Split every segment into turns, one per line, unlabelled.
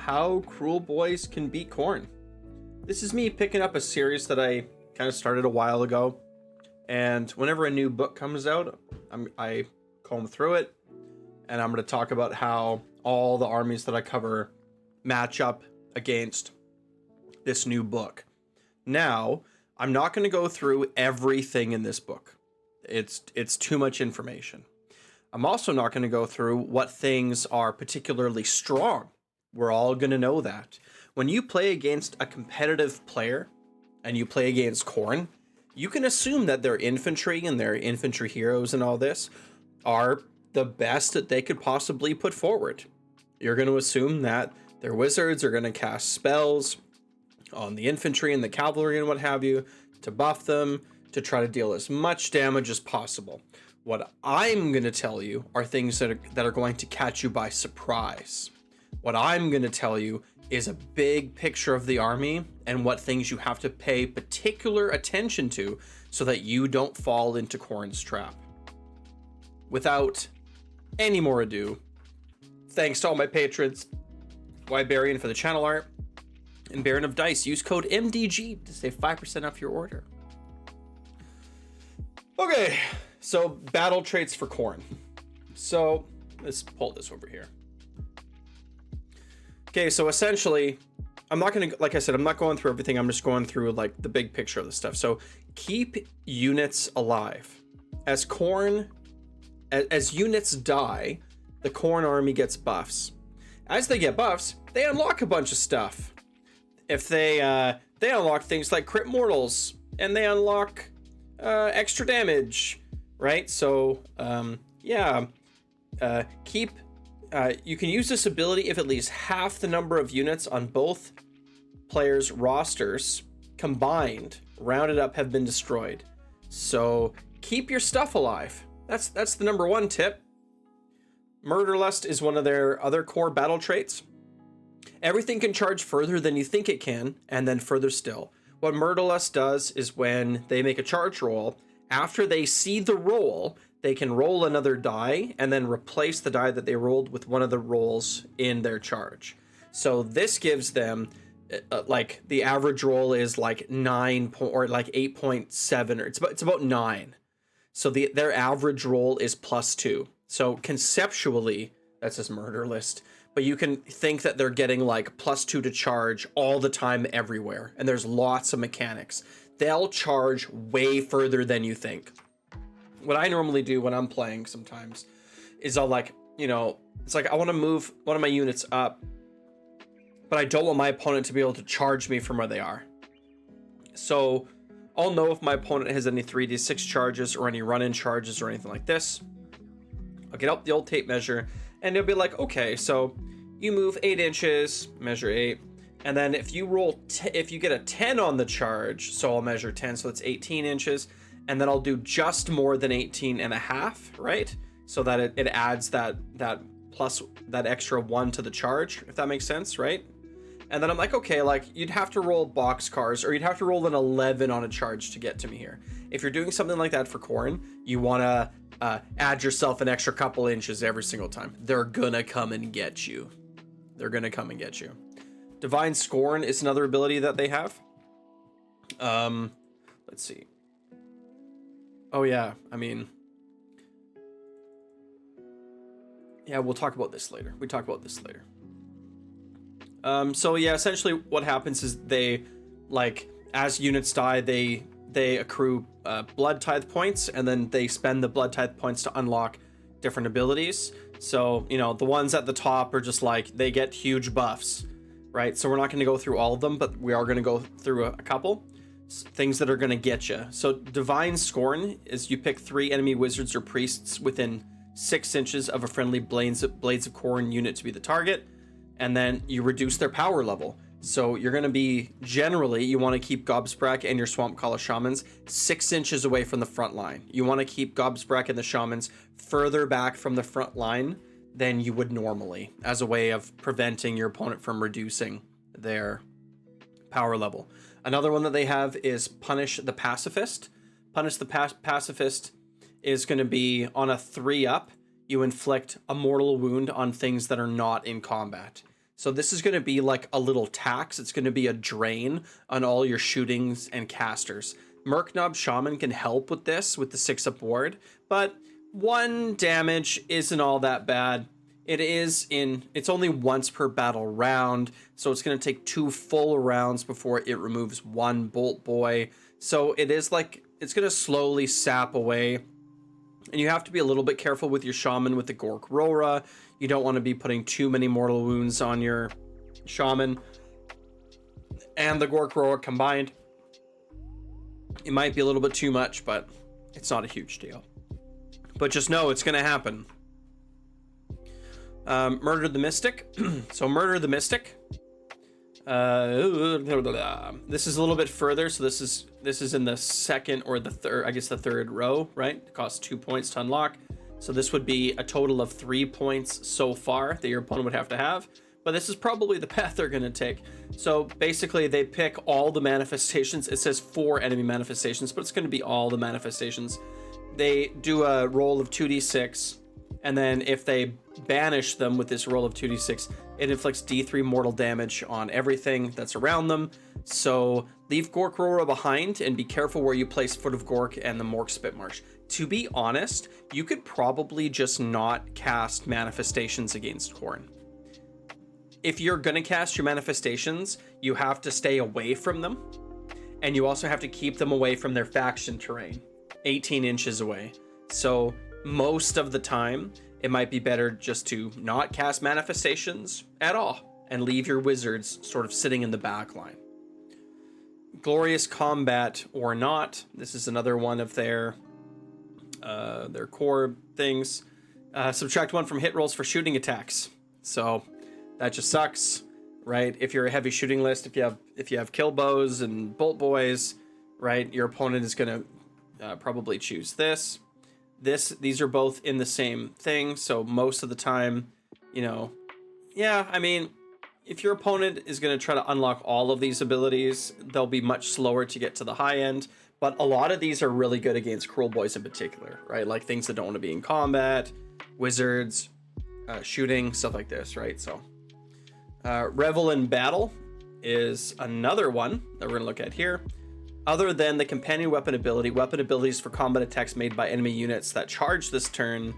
how Kruleboyz can beat Khorne. This is me picking up a series that I kind of started a while ago, and whenever a new book comes out, I comb through it, and I'm going to talk about how all the armies that I cover match up against this new book. Now, I'm not going to go through everything in this book. It's too much information. I'm also not going to go through what things are particularly strong. We're all going to know that. When you play against a competitive player and you play against Khorne, you can assume that their infantry and their infantry heroes and all this are the best that they could possibly put forward. You're going to assume that their wizards are going to cast spells on the infantry and the cavalry and what have you to buff them, to try to deal as much damage as possible. What I'm going to tell you are things that are going to catch you by surprise. What I'm going to tell you is a big picture of the army and what things you have to pay particular attention to so that you don't fall into Khorne's trap. Without any more ado, thanks to all my patrons, Wybarian for the channel art, and Baron of Dice. Use code MDG to save 5% off your order. Okay, so battle traits for Khorne. So let's pull this over here. Okay, so essentially, I'm not going to, like I said, I'm not going through everything. I'm just going through like the big picture of the stuff. So keep units alive. As units die, the Khorne army gets buffs. As they get buffs, they unlock a bunch of stuff. If they unlock things like crit mortals, and they unlock extra damage, right? So you can use this ability if at least half the number of units on both players' rosters combined, rounded up, have been destroyed. So keep your stuff alive. That's the number one tip. Murderlust is one of their other core battle traits. Everything can charge further than you think it can, and then further still. What Murderlust does is when they make a charge roll, after they see the roll, they can roll another die and then replace the die that they rolled with one of the rolls in their charge. So this gives them, like, the average roll is like 8.7, or it's about 9. So their average roll is +2. So conceptually, that's his murder list. But you can think that they're getting like +2 to charge all the time everywhere. And there's lots of mechanics. They'll charge way further than you think. What I normally do when I'm playing sometimes is I'll it's like I want to move one of my units up, but I don't want my opponent to be able to charge me from where they are. So I'll know if my opponent has any 3d6 charges or any run-in charges or anything like this. I'll get out the old tape measure, and it'll be like, okay, so you move 8 inches, measure 8, and then if you roll, if you get a 10 on the charge, so I'll measure 10, so it's 18 inches, and then I'll do just more than 18 and a half, right? So that it adds that plus that extra 1 to the charge, if that makes sense, right? And then I'm like, okay, like you'd have to roll boxcars, or you'd have to roll an 11 on a charge to get to me here. If you're doing something like that for Khorne, you want to add yourself an extra couple inches every single time. They're gonna come and get you. They're gonna come and get you. Divine Scorn is another ability that they have. Let's see. Oh yeah, I mean, yeah, we'll talk about this later. We talk about this later. So yeah, essentially what happens is they, like, as units die, they accrue blood tithe points, and then they spend the blood tithe points to unlock different abilities. So, you know, the ones at the top are just like, they get huge buffs, right? So we're not going to go through all of them, but we are going to go through a couple things that are going to get you. So Divine Scorn is you pick 3 enemy wizards or priests within 6 inches of a friendly Blades of Khorne unit to be the target, and then you reduce their power level. So you're going to be, generally, you want to keep Gobsprak and your Swamp Caller Shamans 6 inches away from the front line. You want to keep Gobsprak and the Shamans further back from the front line than you would normally, as a way of preventing your opponent from reducing their power level. Another one that they have is Punish the Pacifist. Punish the Pacifist is going to be on a 3-up. You inflict a mortal wound on things that are not in combat. So this is going to be like a little tax. It's going to be a drain on all your shootings and casters. Merknob Shaman can help with this with the 6-up ward, but 1 damage isn't all that bad. It's only once per battle round, so it's going to take 2 full rounds before it removes 1 Bolt Boy. So it is like, it's going to slowly sap away. And you have to be a little bit careful with your Shaman with the Gork Rora. You don't want to be putting too many mortal wounds on your Shaman and the Gork Rora combined. It might be a little bit too much, but it's not a huge deal. But just know it's going to happen. Murder the Mystic. So Murder the Mystic. This is a little bit further. So this is in the second or the third, I guess the third row, right? It costs 2 points to unlock. So this would be a total of 3 points so far that your opponent would have to have. But this is probably the path they're going to take. So basically they pick all the manifestations. It says 4 enemy manifestations, but it's going to be all the manifestations. They do a roll of 2d6. And then if they banish them with this roll of 2d6, it inflicts d3 mortal damage on everything that's around them. So leave Gork Rora behind and be careful where you place Foot of Gork and the Mork Spitmarsh. To be honest, you could probably just not cast manifestations against Khorne. If you're going to cast your manifestations, you have to stay away from them. And you also have to keep them away from their faction terrain, 18 inches away. So most of the time, it might be better just to not cast manifestations at all and leave your wizards sort of sitting in the back line. Glorious Combat or not, this is another one of their core things. Subtract 1 from hit rolls for shooting attacks. So that just sucks, right? If you're a heavy shooting list, if you have kill bows and bolt boys, right, your opponent is going to probably choose this. These are both in the same thing, so most of the time, I mean, if your opponent is going to try to unlock all of these abilities, they'll be much slower to get to the high end, but a lot of these are really good against Kruleboyz in particular, right? Like things that don't want to be in combat, wizards, shooting, stuff like this, right? So, Revel in Battle is another one that we're going to look at here. Other than the companion weapon abilities for combat attacks made by enemy units that charge this turn,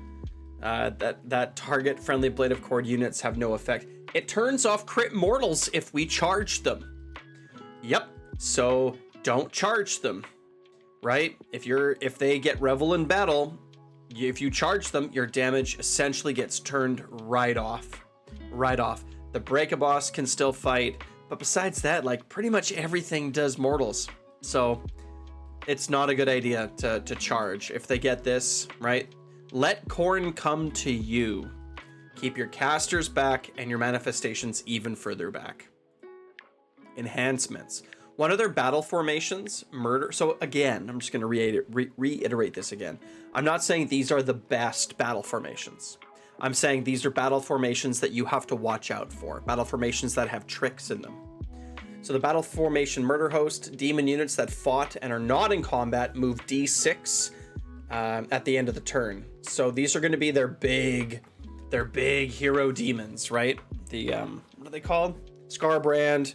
that target friendly Blade of Cord units have no effect. It turns off crit mortals if we charge them. Yep, so don't charge them, right? If they get Revel in Battle, if you charge them, your damage essentially gets turned right off. The Break-a-Boss can still fight, but besides that, like pretty much everything does mortals. So it's not a good idea to charge if they get this, right? Let Khorne come to you. Keep your casters back and your manifestations even further back. Enhancements. One of their battle formations, murder. So again, I'm just going to reiterate this again. I'm not saying these are the best battle formations. I'm saying these are battle formations that you have to watch out for. Battle formations that have tricks in them. So the battle formation Murder Host, demon units that fought and are not in combat move d6 at the end of the turn. So these are going to be their big hero demons, right? The what are they called? Scarbrand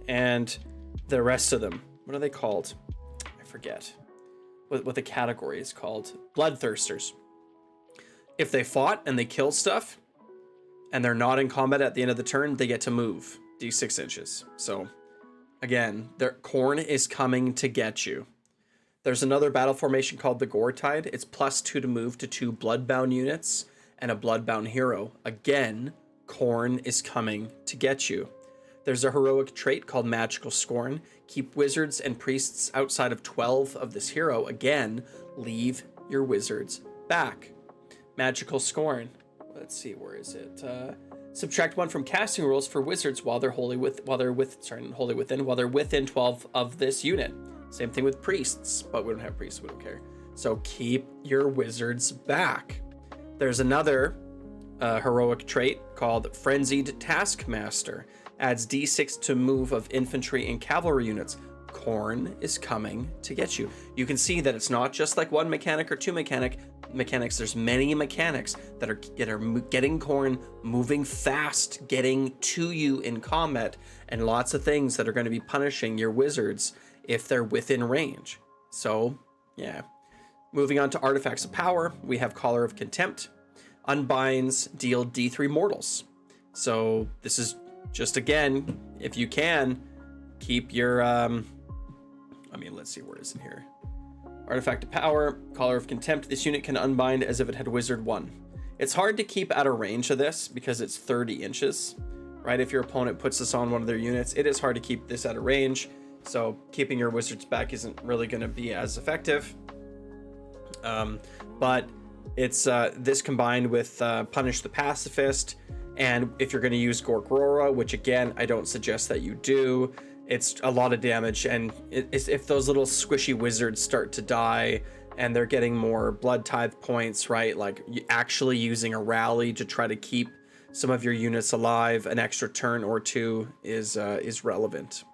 and the rest of them. What are they called? I forget what the category is called. Bloodthirsters. If they fought and they kill stuff and they're not in combat at the end of the turn, they get to move d6 inches. So again, their Khorne is coming to get you. There's another battle formation called the Gore Tide. It's +2 to move to 2 Bloodbound units and a Bloodbound hero. Again, Khorne is coming to get you. There's a heroic trait called Magical Scorn. Keep wizards and priests outside of 12 of this hero. Again, leave your wizards back. Magical Scorn. Let's see, where is it? Subtract 1 from casting rules for wizards while they're within 12 of this unit. Same thing with priests, but we don't have priests, we don't care. So keep your wizards back. There's another heroic trait called Frenzied Taskmaster. Adds d6 to move of infantry and cavalry units. Khorne is coming to get you. You can see that it's not just like 1 mechanic or 2 mechanic. mechanics. There's many mechanics that are getting Khorne moving fast, getting to you in combat, and lots of things that are going to be punishing your wizards if they're within range. So, yeah. Moving on to artifacts of power, we have Collar of Contempt. Unbinds deal D3 mortals. So this is just, again, if you can, keep your, let's see, where is it here? Artifact of Power, Collar of Contempt. This unit can unbind as if it had Wizard 1. It's hard to keep out of range of this because it's 30 inches, right? If your opponent puts this on one of their units, it is hard to keep this out of range. So keeping your wizards back isn't really going to be as effective. But it's this combined with Punish the Pacifist. And if you're going to use Gorgrora, which again, I don't suggest that you do, it's a lot of damage. And if those little squishy wizards start to die and they're getting more blood tithe points, right? Like actually using a rally to try to keep some of your units alive, an extra turn or two is relevant.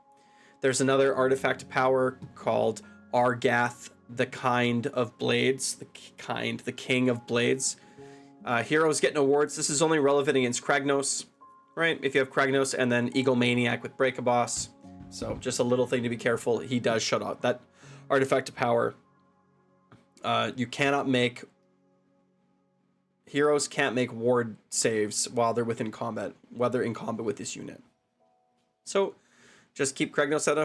There's another artifact power called Argath, the Kind of Blades, the King of Blades. Heroes getting awards. This is only relevant against Kragnos, right? If you have Kragnos and then Egomaniac with Break a Boss. So just a little thing to be careful. He does shut off that artifact of power. You cannot make, heroes can't make ward saves while they're within combat, whether in combat with this unit. So just keep Kragnos out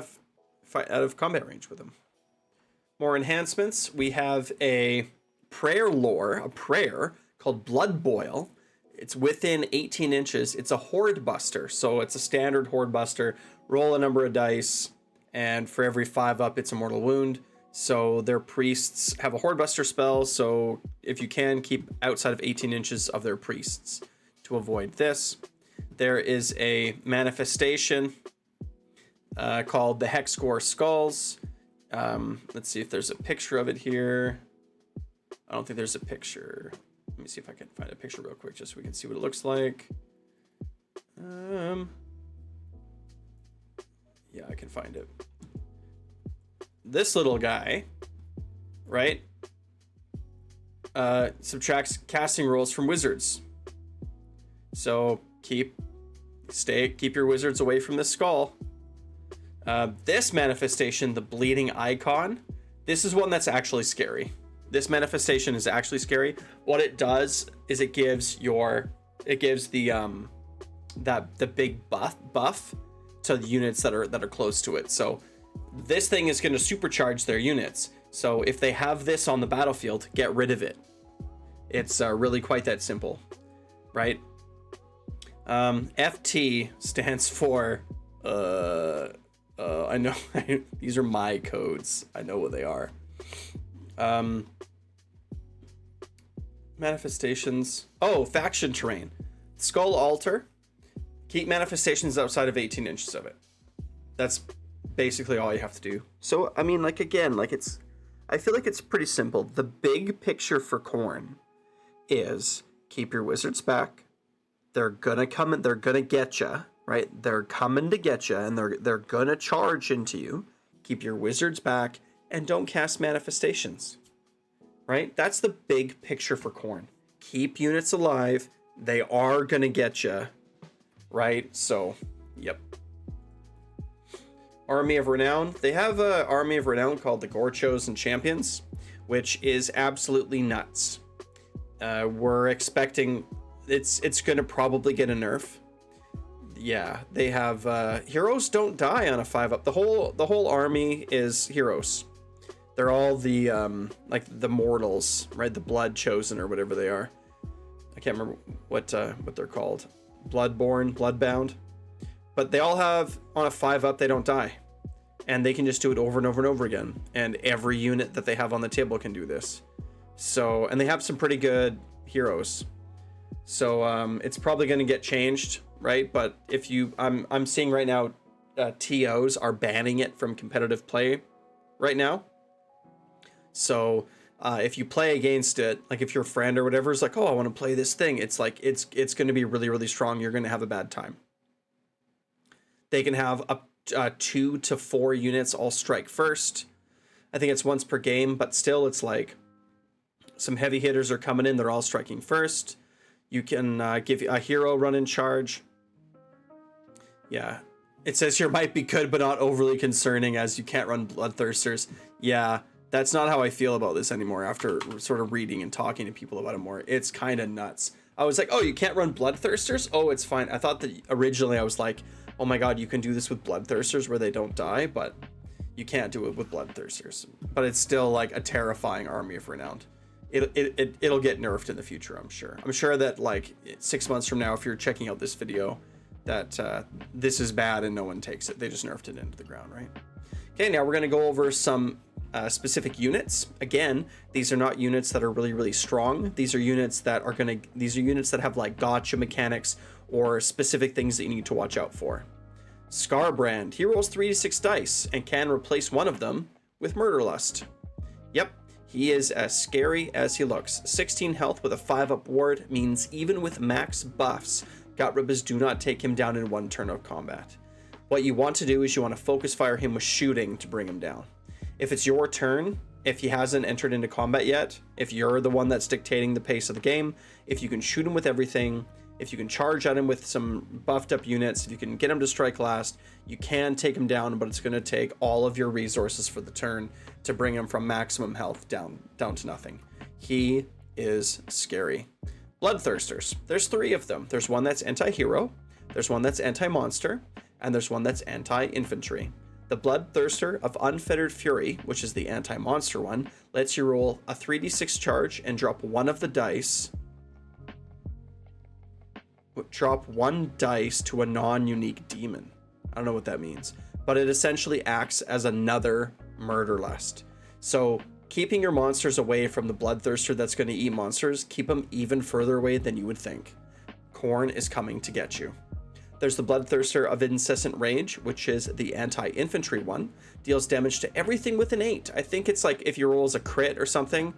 of combat range with him. More enhancements. We have a prayer called Blood Boil. It's within 18 inches. It's a horde buster, so it's a standard horde buster. Roll a number of dice, and for every 5 up, it's a mortal wound. So their priests have a horde buster spell, so if you can, keep outside of 18 inches of their priests to avoid this. There is a manifestation called the Hexcore Skulls. Let's see if there's a picture of it here. I don't think there's a picture. Let me see if I can find a picture real quick just so we can see what it looks like. Yeah, I can find it. This little guy, right, subtracts casting rolls from wizards. So keep your wizards away from this skull. This manifestation, the Bleeding Icon, this is one that's actually scary. This manifestation is actually scary. What it does is it gives the big buff to the units that are close to it. So this thing is going to supercharge their units. So if they have this on the battlefield, get rid of it. It's really quite that simple, right? FT stands for I know these are my codes. I know what they are. Manifestations. Oh, faction terrain. Skull Altar. Keep manifestations outside of 18 inches of it. That's basically all you have to do. So, I mean, like, again, like, I feel like it's pretty simple. The big picture for Khorne is keep your wizards back. They're gonna come and they're gonna get you, right? They're coming to get you, and they're gonna charge into you. Keep your wizards back and don't cast manifestations, right? That's the big picture for Khorne. Keep units alive. They are gonna get you, right? So, yep. Army of Renown. They have an Army of Renown called the Gore-Chosen Champions, which is absolutely nuts. We're expecting it's going to probably get a nerf. Yeah, they have heroes don't die on a 5-up. The whole army is heroes. They're all the like the mortals, right? The blood chosen or whatever they are. I can't remember what they're called. Bloodborne, bloodbound. But they all have, on a 5-up, they don't die. And they can just do it over and over and over again. And every unit that they have on the table can do this. So, and they have some pretty good heroes. So it's probably going to get changed, right? But if you, I'm seeing right now, TOs are banning it from competitive play right now. So if you play against it, like if your friend or whatever is like, oh, I want to play this thing, it's like, it's going to be really, really strong. You're going to have a bad time. They can have up 2 to 4 units all strike first. I think it's once per game, but still it's like, Some heavy hitters are coming in. They're all striking first. You can give a hero run in charge. Yeah. It says here might be good, but not overly concerning as you can't run Bloodthirsters. Yeah, that's not how I feel about this anymore after sort of reading and talking to people about it more. It's kind of nuts. I was like, oh, you can't run Bloodthirsters? Oh, it's fine. I thought that originally I was like, oh my god, you can do this with Bloodthirsters where they don't die, but you can't do it with Bloodthirsters. But it's still like a terrifying army of Renowned. It'll get nerfed in the future, I'm sure. I'm sure that like 6 months from now, if you're checking out this video, that this is bad and no one takes it. They just nerfed it into the ground, right? Okay, now we're going to go over some specific units. Again, these are not units that are really strong. These are units that have like gotcha mechanics or specific things that you need to watch out for. Scarbrand. He rolls 3 to 6 dice and can replace one of them with Murderlust. Yep, he is as scary as he looks. 16 health with a 5-up ward means even with max buffs, Gut Ribbers do not take him down in one turn of combat. What you want to do is you want to focus fire him with shooting to bring him down. If it's your turn, if he hasn't entered into combat yet, if you're the one that's dictating the pace of the game, if you can shoot him with everything, if you can charge at him with some buffed up units, if you can get him to strike last, you can take him down, but it's going to take all of your resources for the turn to bring him from maximum health down to nothing. He is scary. Bloodthirsters. There's 3 of them. There's one that's anti-hero, there's one that's anti-monster, and there's one that's anti-infantry. The Bloodthirster of Unfettered Fury, which is the anti-monster one, lets you roll a 3d6 charge and drop one of the dice. Drop 1 dice to a non-unique demon. I don't know what that means, but it essentially acts as another Murderlust. So keeping your monsters away from the Bloodthirster that's going to eat monsters, keep them even further away than you would think. Khorne is coming to get you. There's the Bloodthirster of Incessant Rage, which is the anti-infantry one. Deals damage to everything with an 8. I think it's like if he rolls a crit or something,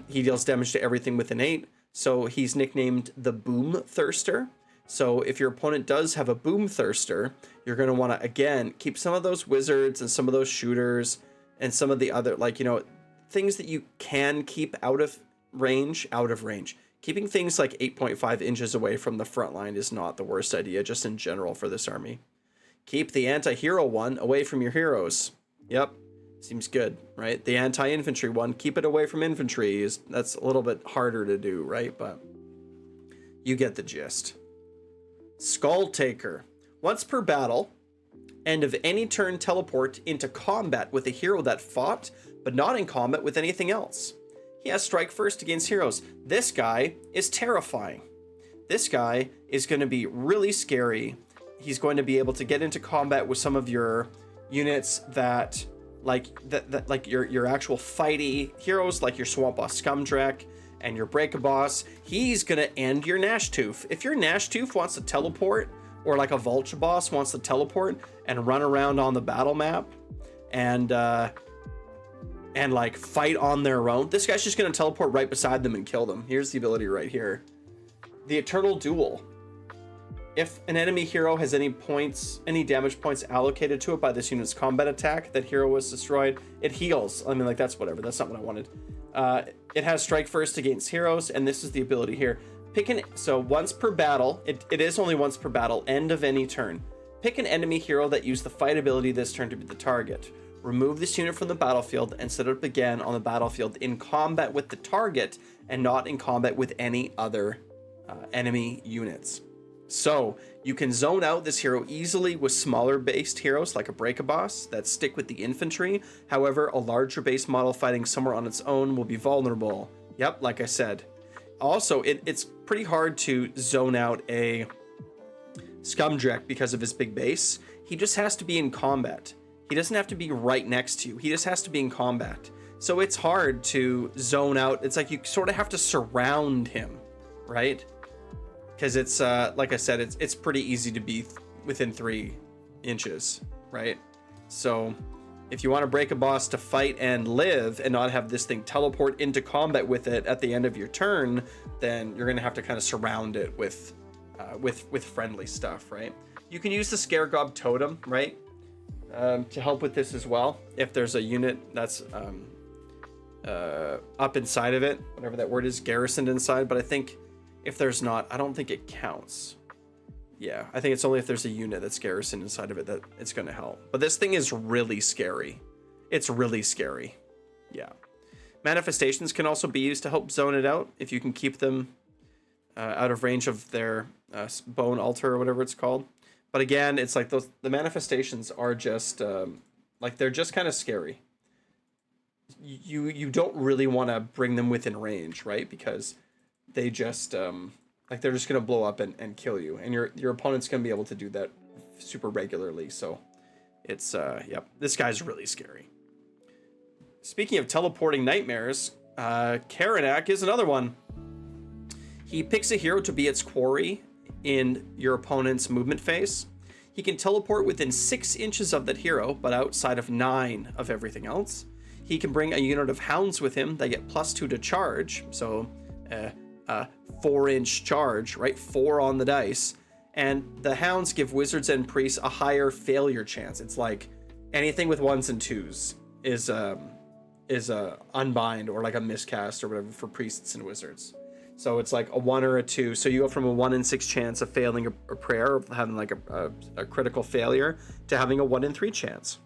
he deals damage to everything with an 8. So he's nicknamed the Boom Thirster. So if your opponent does have a Boom Thirster, you're going to want to, again, keep some of those wizards and some of those shooters and some of the other, like, you know, things that you can keep out of range. Keeping things like 8.5 inches away from the front line is not the worst idea, just in general for this army. Keep the anti-hero one away from your heroes. Yep, seems good, right? The anti-infantry one, keep it away from infantry. That's a little bit harder to do, right? But you get the gist. Skull Taker. Once per battle, end of any turn, teleport into combat with a hero that fought, but not in combat with anything else. He has strike first against heroes. This guy is terrifying. This guy is going to be really scary. He's going to be able to get into combat with some of your units that like your actual fighty heroes, like your Swamp Boss Scumdrek and your Break-a-Boss. He's going to end your Gnashtooth. If your Gnashtooth wants to teleport, or like a Vulture Boss wants to teleport and run around on the battle map and like fight on their own, this guy's just going to teleport right beside them and kill them. Here's the ability right here. The Eternal Duel. If an enemy hero has any damage points allocated to it by this unit's combat attack, that hero was destroyed, it heals. I mean, like, that's whatever. That's not what I wanted. It has strike first against heroes, and this is the ability here. So once per battle, it is only once per battle, end of any turn. Pick an enemy hero that used the fight ability this turn to be the target. Remove this unit from the battlefield and set it up again on the battlefield in combat with the target and not in combat with any other enemy units. So you can zone out this hero easily with smaller based heroes like a Break-a-Boss that stick with the infantry. However, a larger base model fighting somewhere on its own will be vulnerable. Yep, like I said. Also, it's pretty hard to zone out a Scumdrek because of his big base. He just has to be in combat. He doesn't have to be right next to you. He just has to be in combat. So it's hard to zone out. It's like you sort of have to surround him, right? Because it's, like I said, it's pretty easy to be within 3 inches, right? So if you want to Break-a-Boss to fight and live and not have this thing teleport into combat with it at the end of your turn, then you're going to have to kind of surround it with friendly stuff, right? You can use the Scaregob Totem, right? To help with this as well. If there's a unit that's up inside of it, whatever that word is, garrisoned inside. But I think if there's not, I don't think it counts. Yeah, I think it's only if there's a unit that's garrisoned inside of it that it's going to help. But this thing is really scary. It's really scary. Yeah. Manifestations can also be used to help zone it out if you can keep them out of range of their bone altar or whatever it's called. But again, it's like the manifestations are just like they're just kind of scary. You don't really want to bring them within range, right? Because they just like they're just gonna blow up and kill you, and your opponent's gonna be able to do that super regularly. So it's yep, this guy's really scary. Speaking of teleporting nightmares, Karanak is another one. He picks a hero to be its quarry in your opponent's movement phase. He can teleport within 6 inches of that hero, but outside of 9 of everything else. He can bring a unit of hounds with him that get +2 to charge, so 4-inch charge, right? 4 on the dice. And the hounds give wizards and priests a higher failure chance. It's like anything with 1s and 2s is a unbind or like a miscast or whatever for priests and wizards. So it's like a 1 or a 2. So you go from a 1 in 6 chance of failing a prayer, of having like a critical failure, to having a 1 in 3 chance.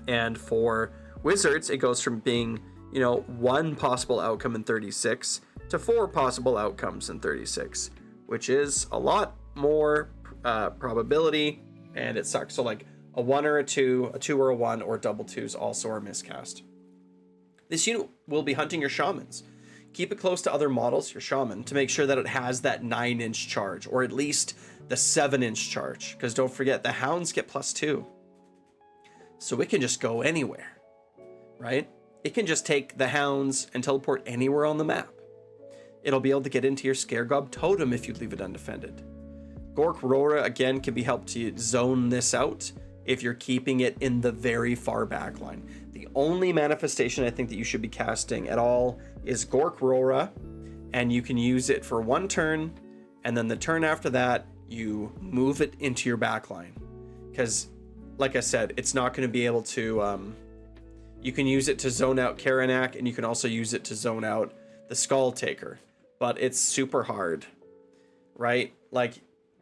And for wizards, it goes from being, 1 possible outcome in 36 to 4 possible outcomes in 36, which is a lot more probability, and it sucks. So like a 1 or a 2 or a 1, or double 2s also are miscast. This unit will be hunting your shamans. Keep it close to other models, your shaman, to make sure that it has that 9-inch charge, or at least the 7-inch charge, because don't forget, the hounds get +2. So it can just go anywhere, right? It can just take the hounds and teleport anywhere on the map. It'll be able to get into your Scaregob totem if you leave it undefended. Gork Rora, again, can be helped to zone this out if you're keeping it in the very far back line. The only manifestation I think that you should be casting at all is Gork Rora, and you can use it for 1 turn, and then the turn after that, you move it into your back line. Because, like I said, it's not going to be able to... you can use it to zone out Karanak, and you can also use it to zone out the Skull Taker. But it's super hard, right? Like,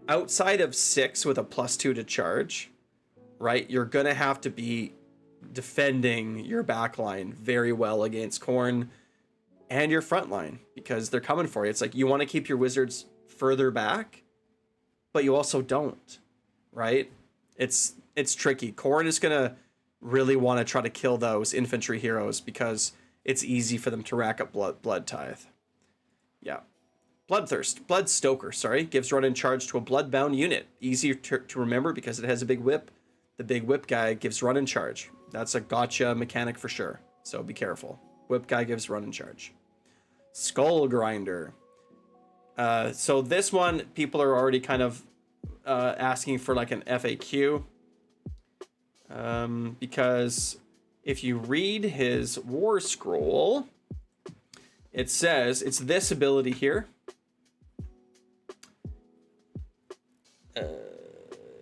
outside of 6 with a +2 to charge, right, you're going to have to be defending your backline very well against Khorne and your front line, because they're coming for you. It's like you want to keep your wizards further back, but you also don't, right? It's tricky. Khorne is going to really want to try to kill those infantry heroes because it's easy for them to rack up blood tithe. Yeah. Bloodstoker, sorry, gives run in charge to a bloodbound unit. Easier to remember because it has a big whip. The big whip guy gives run in charge. That's a gotcha mechanic for sure, so be careful. Whip guy gives run in charge. Skull Grinder. So this one, people are already kind of asking for like an FAQ. Because if you read his War Scroll, it says it's this ability here.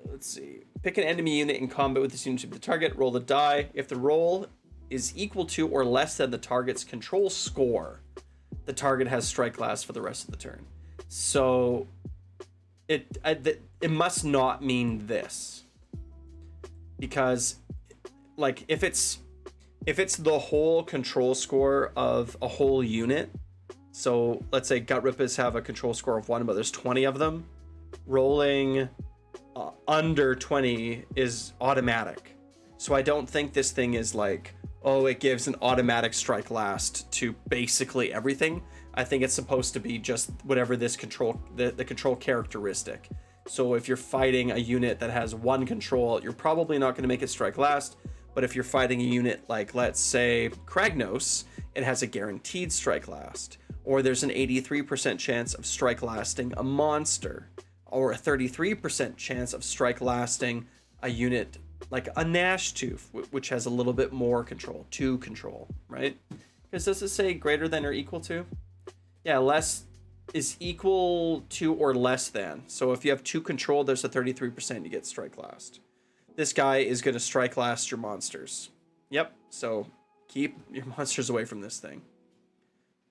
Let's see. Pick an enemy unit in combat with this unit to the target. Roll the die. If the roll is equal to or less than the target's control score, the target has strike last for the rest of the turn. So it must not mean this, because like if it's the whole control score of a whole unit, so let's say Gut Rippers have a control score of 1, but there's 20 of them, rolling under 20 is automatic. So I don't think this thing is like, oh, it gives an automatic strike last to basically everything. I think it's supposed to be just whatever this control, the control characteristic. So if you're fighting a unit that has 1 control, you're probably not going to make it strike last. But if you're fighting a unit like, let's say, Kragnos, it has a guaranteed strike last. Or there's an 83% chance of strike lasting a monster. Or a 33% chance of strike lasting a unit like a Gnash Tooth, which has a little bit more control, 2 control, right? Because does it say greater than or equal to? Yeah, less is equal to or less than. So if you have 2 control, there's a 33% you get strike last. This guy is going to strike last your monsters. Yep, so Keep your monsters away from this thing.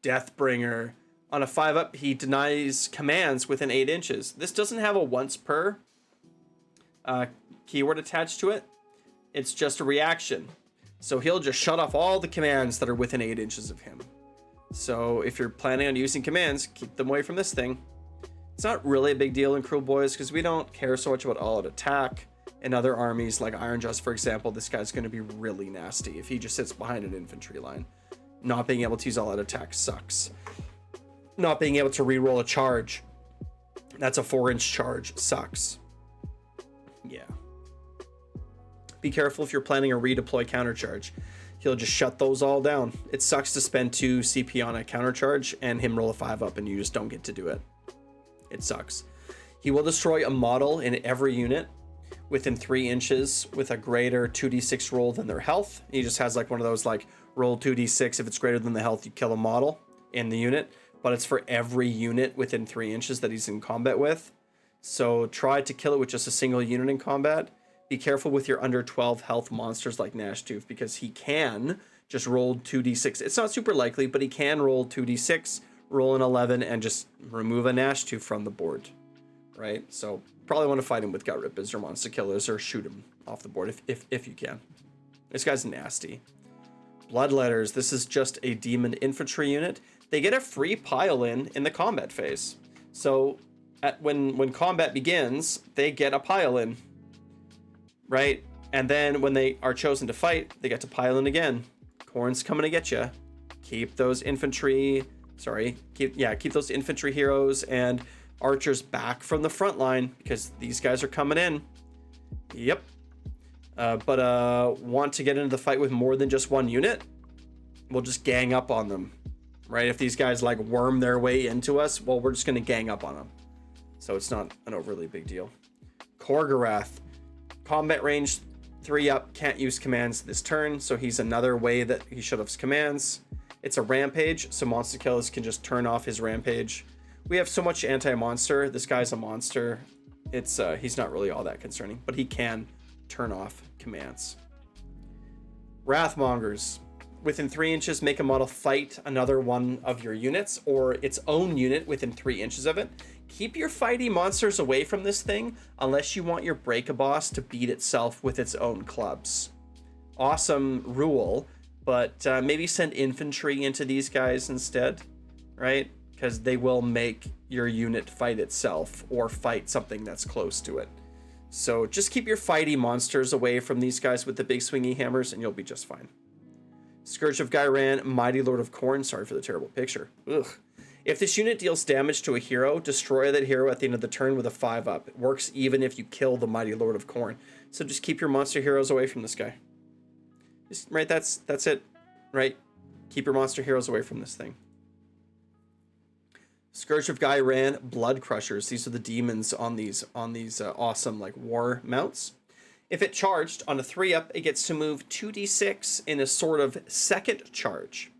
Deathbringer. On a 5-up, he denies commands within 8 inches. This doesn't have a once per keyword attached to it. It's just a reaction. So he'll just shut off all the commands that are within 8 inches of him. So if you're planning on using commands, keep them away from this thing. It's not really a big deal in Kruleboyz because we don't care so much about all-out attack. In other armies, like Iron Just, for example, this guy's going to be really nasty if he just sits behind an infantry line. Not being able to use all-out attack sucks. Not being able to reroll a charge, that's a 4-inch charge, sucks. Yeah. Be careful if you're planning a redeploy countercharge. He'll just shut those all down. It sucks to spend 2 CP on a countercharge and him roll a 5-up and you just don't get to do it. It sucks. He will destroy a model in every unit within 3 inches with a greater 2d6 roll than their health. He just has like one of those like roll 2d6. If it's greater than the health, you kill a model in the unit, but it's for every unit within 3 inches that he's in combat with. So try to kill it with just a single unit in combat. Be careful with your under 12 health monsters like Gnashtooth because he can just roll 2d6. It's not super likely, but he can roll 2d6, roll an 11, and just remove a Gnashtooth from the board, right? So probably want to fight him with Gut Rippers or Monster Killers or shoot him off the board if you can. This guy's nasty. Bloodletters. This is just a demon infantry unit. They get a free pile in the combat phase. So when combat begins, they get a pile in, right? And then when they are chosen to fight, they get to pile in again. Khorne's coming to get you. Keep those infantry, keep those infantry heroes and archers back from the front line because these guys are coming in. Yep. But want to get into the fight with more than just one unit? We'll just gang up on them, right? If these guys like worm their way into us, well, we're just going to gang up on them. So it's not an overly big deal. Korgorath. Combat range 3-up, can't use commands this turn, so he's another way that he shut off commands. It's a rampage, so Monster Killers can just turn off his rampage. We have so much anti-monster. This guy's a monster. It's he's not really all that concerning, but he can turn off commands. Wrathmongers. Within 3 inches, make a model fight another one of your units or its own unit within 3 inches of it. Keep your fighty monsters away from this thing unless you want your Break-a-Boss to beat itself with its own clubs. Awesome rule, but maybe send infantry into these guys instead, right? Because they will make your unit fight itself or fight something that's close to it. So just keep your fighty monsters away from these guys with the big swingy hammers and you'll be just fine. Scourge of Ghyran, Mighty Lord of Khorne. Sorry for the terrible picture. Ugh. If this unit deals damage to a hero, destroy that hero at the end of the turn with a 5-up. It works even if you kill the Mighty Lord of Khorne. So just keep your monster heroes away from this guy. Just, right, that's it. Right? Keep your monster heroes away from this thing. Scourge of Ghyran, Blood Crushers. These are the demons on these awesome like war mounts. If it charged on a 3-up, it gets to move 2d6 in a sort of second charge.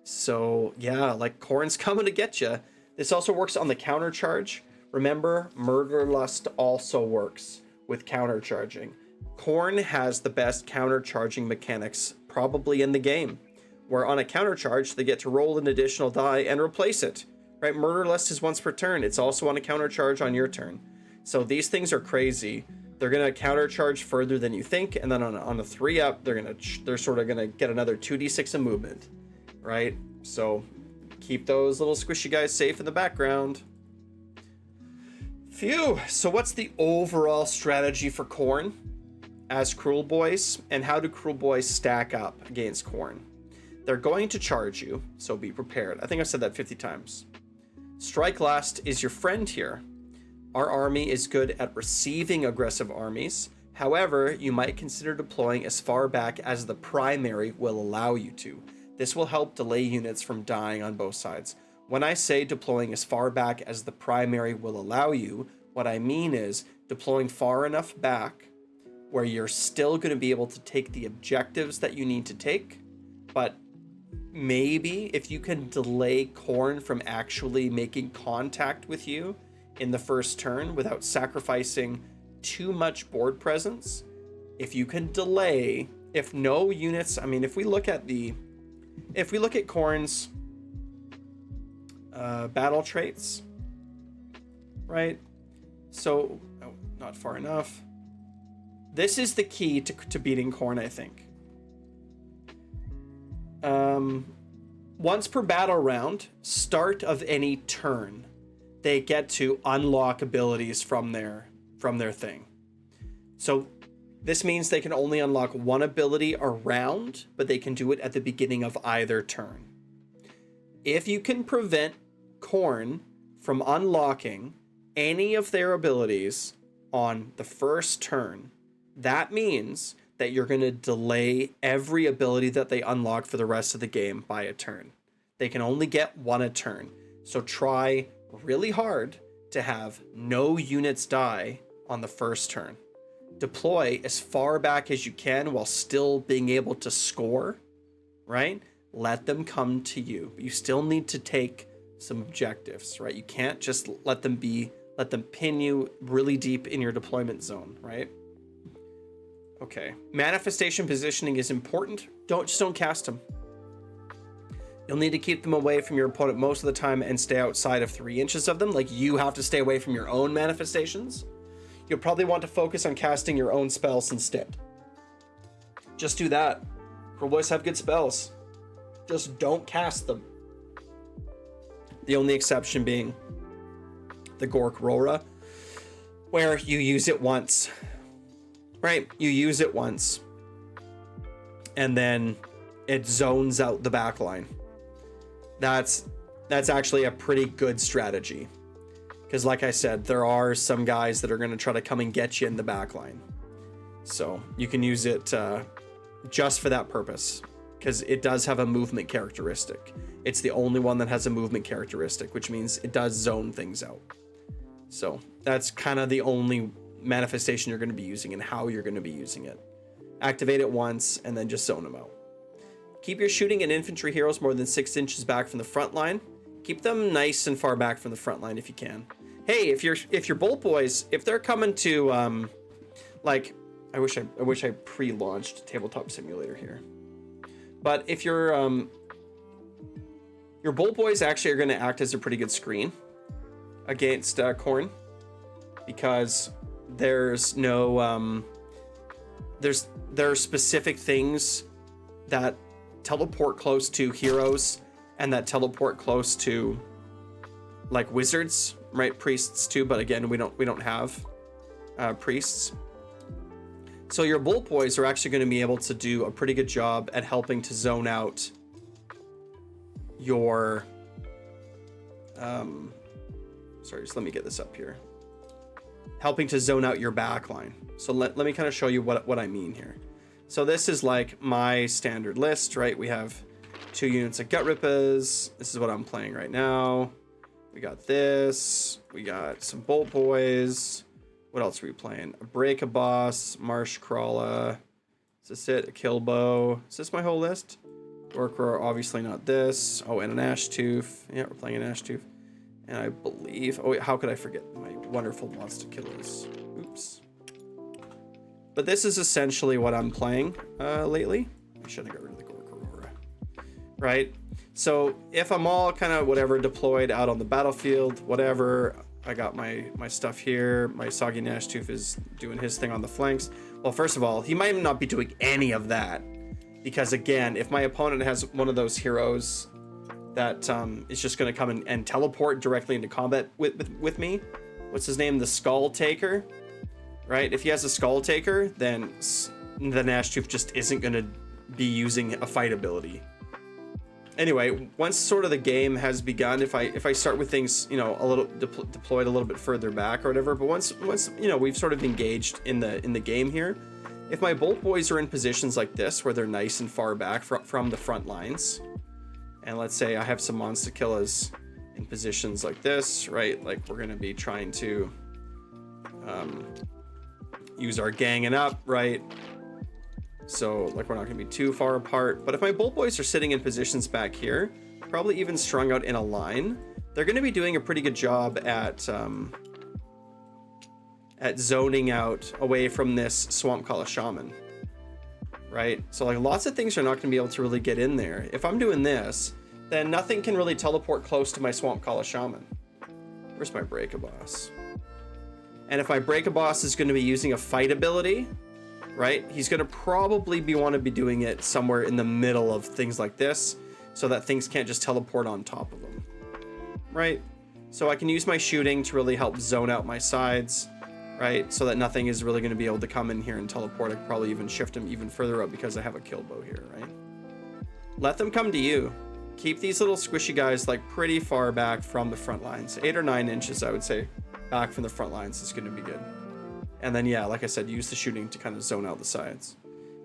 So yeah, like Khorne's coming to get you. This also works on the counter charge. Remember, Murderlust also works with counter charging. Khorne has the best counter charging mechanics probably in the game, where on a counter charge they get to roll an additional die and replace it. Right? Murderlust is once per turn. It's also on a counter charge on your turn. So these things are crazy. They're gonna counter charge further than you think, and then on a 3-up, they're sort of gonna get another 2d6 of movement, right? So keep those little squishy guys safe in the background. Phew. So what's the overall strategy for Khorne as Kruleboyz, and how do Kruleboyz stack up against Khorne? They're going to charge you, so be prepared. I think I've said that 50 times. Strike Last is your friend here. Our army is good at receiving aggressive armies. However, you might consider deploying as far back as the primary will allow you to. This will help delay units from dying on both sides. When I say deploying as far back as the primary will allow you, what I mean is deploying far enough back where you're still going to be able to take the objectives that you need to take, but maybe if you can delay Khorne from actually making contact with you in the first turn without sacrificing too much board presence, if you can delay if no units, I mean, if we look at Khorne's battle traits, right? So, oh, not far enough. This is the key to beating Khorne, I think. Once per battle round, start of any turn, they get to unlock abilities from their thing. So this means they can only unlock one ability a round, but they can do it at the beginning of either turn. If you can prevent Khorne from unlocking any of their abilities on the first turn, that means that you're going to delay every ability that they unlock for the rest of the game by a turn. They can only get one a turn. So try really hard to have no units die on the first turn. Deploy as far back as you can while still being able to score, right? Let them come to you. But you still need to take some objectives, right? You can't just let them pin you really deep in your deployment zone, right? Okay, manifestation positioning is important. Just don't cast them. You'll need to keep them away from your opponent most of the time and stay outside of 3 inches of them. Like, you have to stay away from your own manifestations. You'll probably want to focus on casting your own spells instead. Just do that. Kruleboyz have good spells. Just don't cast them. The only exception being the Gork Rora, where you use it once. Right, you use it once, and then it zones out the back line. That's actually a pretty good strategy, because like I said, there are some guys that are going to try to come and get you in the back line. So you can use it just for that purpose, because it does have a movement characteristic. It's the only one that has a movement characteristic, which means it does zone things out. So that's kind of the only manifestation you're going to be using and how you're going to be using it. Activate it once and then just zone them out. Keep your shooting and infantry heroes more than 6 inches back from the front line. Keep them nice and far back from the front line if you can. Hey, if your Bolt Boys, if they're coming to like, I wish I pre-launched Tabletop Simulator here. But if your Bolt Boys actually are going to act as a pretty good screen against Khorne, because there's no there are specific things that teleport close to heroes and that teleport close to like wizards, right? Priests too, but again, we don't have priests. So your Bolt Boys are actually going to be able to do a pretty good job at helping to zone out your sorry, just let me get this up here. Helping to zone out your backline. So let me kind of show you what I mean here. So this is like my standard list, right? We have 2 units of Gut Rippers. This is what I'm playing right now. We got this. We got some Bolt Boys. What else are we playing? A Break a Boss, Marsh Crawler. Is this it? A Killbow. Is this my whole list? Orcrow, obviously not this. Oh, and an Ashtooth. Yeah, we're playing an Ashtooth. And I believe... Oh, wait, how could I forget my wonderful Monster Killers? Oops. But this is essentially what I'm playing lately. I should have got rid of the Gork. Right? So if I'm all kind of whatever deployed out on the battlefield, whatever, I got my stuff here. My Soggy Ashtooth is doing his thing on the flanks. Well, first of all, he might not be doing any of that. Because again, if my opponent has one of those heroes that is just going to come and teleport directly into combat with me. What's his name? The Skull Taker, right? If he has a Skull Taker, then the Ashtooth just isn't going to be using a fight ability. Anyway, once sort of the game has begun, if I start with things, you know, a little deployed a little bit further back or whatever, but once you know we've sort of engaged in the game here, if my Bolt Boys are in positions like this where they're nice and far back from the front lines. And let's say I have some Monster Killers in positions like this, right? Like we're going to be trying to use our ganging up, right? So like we're not going to be too far apart. But if my Bolt Boys are sitting in positions back here, probably even strung out in a line, they're going to be doing a pretty good job at zoning out away from this Swamp Calla Shaman. right? So like lots of things are not going to be able to really get in there. If I'm doing this, then nothing can really teleport close to my Swamp Kala Shaman. Where's my Break-a-Boss? And if my Break-a-Boss is going to be using a fight ability, right, he's going to probably want to be doing it somewhere in the middle of things like this, so that things can't just teleport on top of him, right? So I can use my shooting to really help zone out my sides, right? So that nothing is really going to be able to come in here and teleport. I could probably even shift him even further up because I have a kill bow here, right? Let them come to you. Keep these little squishy guys like pretty far back from the front lines. 8 or 9 inches, I would say, back from the front lines is going to be good. And then, yeah, like I said, use the shooting to kind of zone out the sides.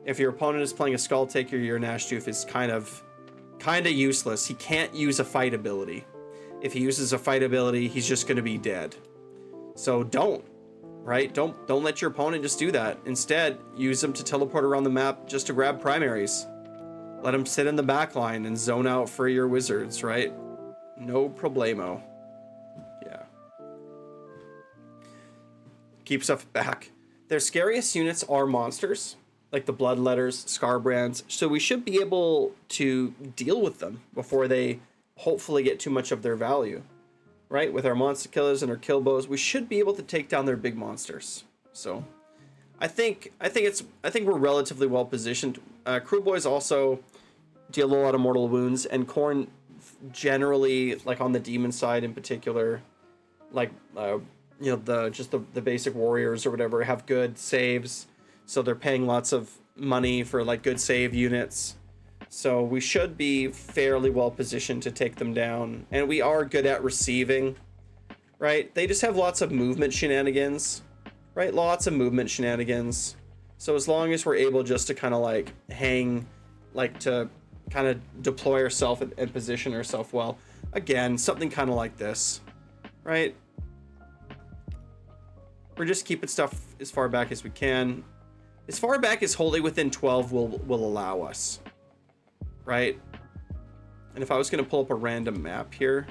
If your opponent is playing a Skull Taker, your Nashtooth is kind of useless. He can't use a fight ability. If he uses a fight ability, he's just going to be dead. So don't, right? Don't let your opponent just do that. Instead, use him to teleport around the map just to grab primaries. Let him sit in the back line and zone out for your wizards, right? No problemo. Yeah. Keep stuff back. Their scariest units are monsters, like the Bloodletters, Scarbrands. So we should be able to deal with them before they hopefully get too much of their value, right? With our monster killers and our kill bows, we should be able to take down their big monsters. So I think we're relatively well positioned. Kruleboyz also deal a lot of mortal wounds, and Khorne generally, like on the demon side in particular, like you know, the basic warriors or whatever have good saves, so they're paying lots of money for like good save units. So we should be fairly well positioned to take them down. And we are good at receiving, right? They just have lots of movement shenanigans, right? Lots of movement shenanigans. So as long as we're able just to kind of like hang, like to kind of deploy ourselves and position ourselves well. Again, something kind of like this, right? We're just keeping stuff as far back as we can. As far back as wholly within 12 will allow us. Right? And if I was going to pull up a random map here,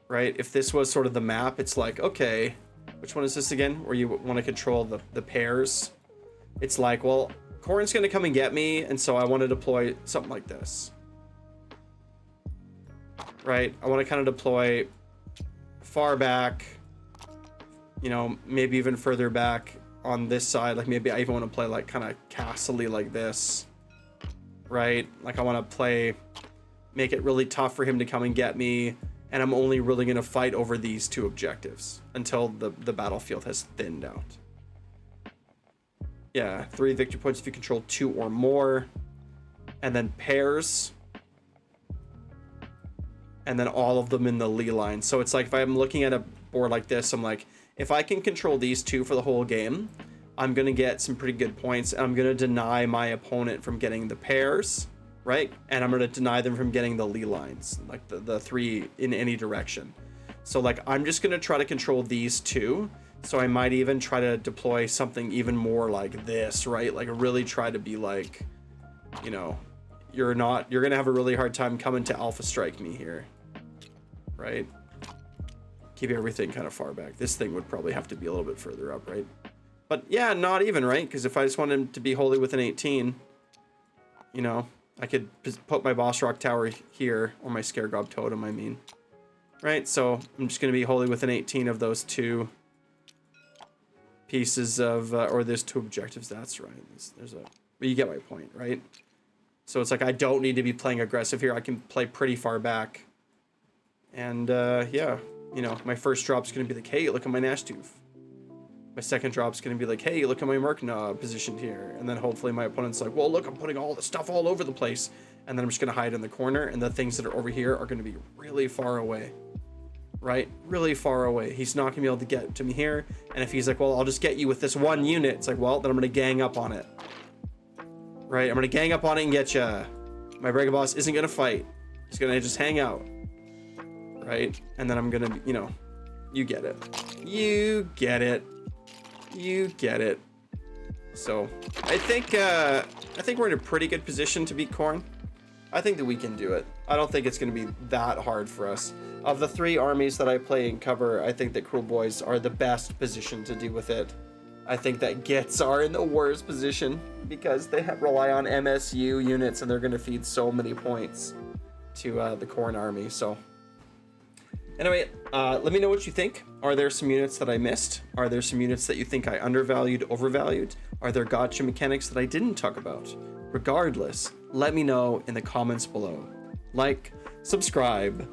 right? If this was sort of the map, it's like, okay, which one is this again? Where you want to control the pairs. It's like, well, Khorne's going to come and get me, and so I want to deploy something like this. Right? I want to kind of deploy far back, you know, maybe even further back on this side. Like maybe I even want to play like kind of castle-y like this. Right? Like I want to make it really tough for him to come and get me, and I'm only really going to fight over these 2 objectives until the battlefield has thinned out. Yeah, 3 victory points if you control 2 or more, and then pairs, and then all of them in the Lee line. So it's like if I'm looking at a board like this, I'm like, if I can control these 2 for the whole game, I'm going to get some pretty good points, and I'm going to deny my opponent from getting the pairs, right? And I'm going to deny them from getting the Lee lines, like the 3 in any direction. So like, I'm just going to try to control these 2. So I might even try to deploy something even more like this, right? Like really try to be like, you know, you're going to have a really hard time coming to alpha strike me here, right? Keep everything kind of far back. This thing would probably have to be a little bit further up, right? But yeah, not even, right? Because if I just want him to be wholly within 18, you know, I could put my Boss Rock Tower here, or my Scaregob Totem, I mean. Right? So I'm just going to be wholly within 18 of those 2 pieces of, or there's 2 objectives. That's right. But you get my point, right? So it's like I don't need to be playing aggressive here. I can play pretty far back. And yeah, you know, my first drop's going to be like, hey, look at my Nashtooth. My second drop's going to be like, hey, look at my Murknob positioned here. And then hopefully my opponent's like, well, look, I'm putting all the stuff all over the place. And then I'm just going to hide in the corner. And the things that are over here are going to be really far away. Right? Really far away. He's not going to be able to get to me here. And if he's like, well, I'll just get you with this 1 unit. It's like, well, then I'm going to gang up on it. Right? I'm going to gang up on it and get you. My Break-a-Boss isn't going to fight. He's going to just hang out. Right? And then I'm going to, you know, you get it. You get it. You get it. So I think we're in a pretty good position to beat Khorne. I think that we can do it. I don't think it's going to be that hard for us. Of the 3 armies that I play and cover, I think that Kruleboyz are the best positioned to deal with it. I think that Gits are in the worst position because they rely on MSU units and they're going to feed so many points to the Khorne army. So anyway, let me know what you think. Are there some units that I missed? Are there some units that you think I undervalued, overvalued? Are there gotcha mechanics that I didn't talk about? Regardless, let me know in the comments below. Like, subscribe.